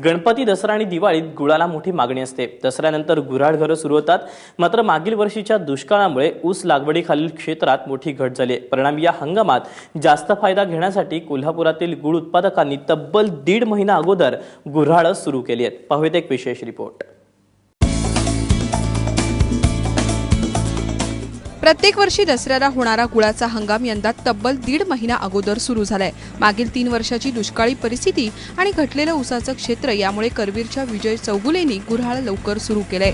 गणपती, दसरा आणि दिवाळीत गुळाला मोठी मागणी असते। दसऱ्यानंतर गुऱ्हाळ घरं सुरू होतात। मात्र मागील वर्षीच्या दुष्काळामुळे ऊस लागवडीखालील क्षेत्रात मोठी घट झाली। परिणामी या हंगामात जास्त फायदा घेण्यासाठी कोल्हापुरातील गुळ उत्पादकांनी तब्बल 1.5 महिना अगोदर गुऱ्हाळ सुरू केली आहेत। पाहूयात एक विशेष रिपोर्ट। प्रत्येक वर्षी दसऱ्याला होणारा गुळाचा हंगाम यंदा तब्बल 1.5 महिना अगोदर सुरू झालाय। मागील 3 वर्षाची दुष्काळी परिस्थिती आणि घटलेलं ऊसाचं क्षेत्र यामुळे करवीरच्या विजय चौगुलेंनी गुऱ्हाळ लवकर सुरू केलंय।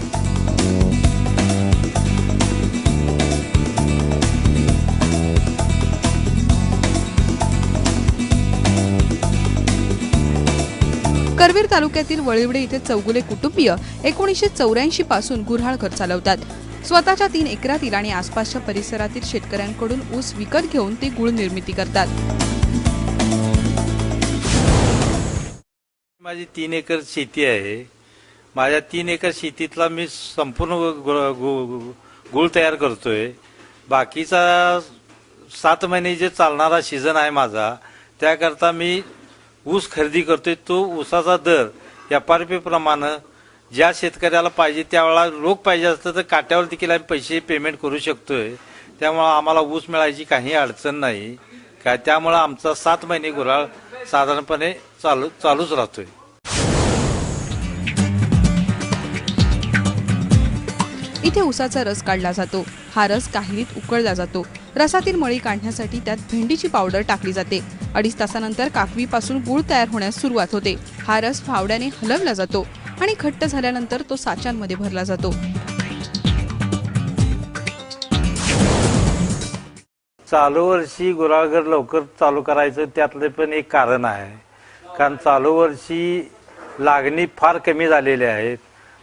करवीर तालुक्यातील वळिवडे इथे चौगुले कुटुंबीय 1984 पासून गुऱ्हाळ घर चालवतात। स्वतःच्या 3 एकरातील आणि आसपासच्या परिसरातील शेतकऱ्यांकडून ऊस विकत घेऊन ते गुळ निर्मिती करतात। माझी 3 एकर शेती आहे। माझ्या 3 एकर शेतीतला मी संपूर्ण गुळ तयार करतोय। बाकीचा 7 महिने जे चालणारा सीझन आहे माझा, त्याकरता मी ऊस खरेदी करतोय। तो ऊसाचा दर FRP प्रमाणे ज्या शेतकऱ्याला पाहिजे त्यावेळेला रोख पाहिजे असतं तर काट्यावर देखील आम्ही पैसे पेमेंट करू शकतोय। त्यामुळे आम्हाला ऊस मिळायची काही अडचण नाही काय। त्यामुळे आमचा 7 महिने गुऱ्हाळ साधारणपणे चालूच राहतोय। इथे ऊसाचा रस काढला जातो। हा रस काहिलीत उकळला जातो। रसातील मळी काढण्यासाठी त्यात भेंडीची पावडर टाकली जाते। 2.5 तासानंतर काकवीपासून गुळ तयार होण्यास सुरुवात होते। हा रस फावड्याने हलवला जातो आणि घट्ट झाल्यानंतर तो साच्यांमध्ये भरला जातो। चालू वर्षी गुऱ्हाळघर लवकर चालू करायचं त्यातले पण एक कारण आहे, कारण चालू वर्षी लागणी फार कमी झालेली आहे,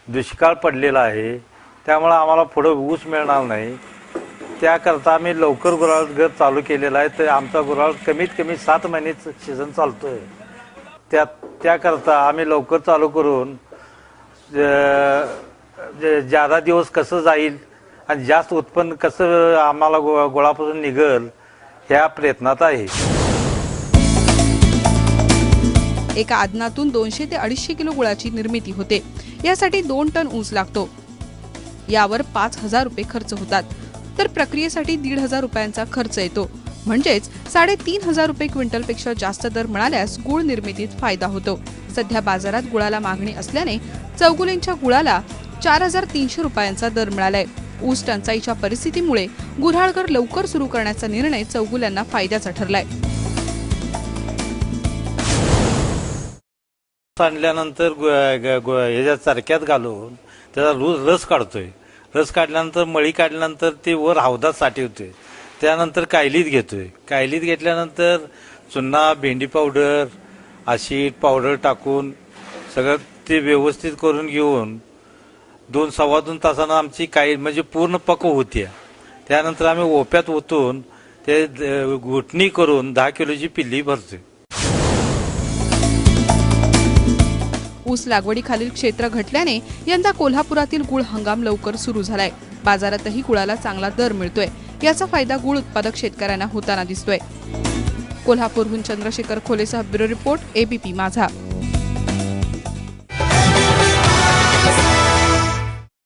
दुष्काळ पडलेला आहे। त्यामुळे आम्हाला पुढे ऊस मिळणार नाही। त्याकरता आम्ही लवकर गुऱ्हाळघर चालू केलेला आहे। तर आमचा गुऱ्हाळ कमीत कमी 7 महिनेच सीझन चालतोय। त्याकरता आम्ही लवकर चालू करून ज्यादा दिवस कसं जाईल आणि जास्त उत्पन्न कसं आम्हाला गुळापासून निघेल ह्या प्रयत्नात आहे। एका आदनातून 200 ते 250 किलो गुळाची निर्मिती होते। यासाठी 2 टन ऊस लागतो। यावर 5,000 रुपये खर्च होतात, तर प्रक्रियेसाठी 1,500 रुपयांचा खर्च येतो। म्हणजेच 3,500 रुपये क्विंटलपेक्षा जास्त दर मिळाल्यास गुळ निर्मितीत फायदा होतो। सध्या बाजारात गुळाला मागणी असल्याने चौगुलेंच्या गुळाला 4,300 रुपयांचा दर मिळालाय। ऊस टंचाईच्या परिस्थितीमुळे गुऱ्हाळघर लवकर सुरू करण्याचा निर्णय चौगुल्यांना फायद्याचा ठरलाय। आणल्यानंतर ह्याच्या चरक्यात घालून त्याचा रस काढतोय। रस काढल्यानंतर मळी काढल्यानंतर ते वर हौदात साठवतोय। त्यानंतर कायलीत घेतोय। कायलीत घेतल्यानंतर चुन्ना, भेंडी पावडर, ॲसिड पावडर टाकून सगळं ते व्यवस्थित करून घेऊन 2-2.25 तासानं आमची काही म्हणजे पूर्ण पक्व होती। त्यानंतर आम्ही ओप्यात ओतून ते घुटणी करून 10 किलोची पिल्ली भरतोय। ऊस लागवडीखालील क्षेत्र घटल्याने यंदा कोल्हापुरातील गुळ हंगाम लवकर सुरू झालाय। बाजारातही गुळाला चांगला दर मिळतोय। याचा फायदा गुळ उत्पादक शेतकऱ्यांना होताना दिसतोय। कोल्हापूरहून चंद्रशेखर खोलेसह ब्युरो रिपोर्ट, ABP माझा।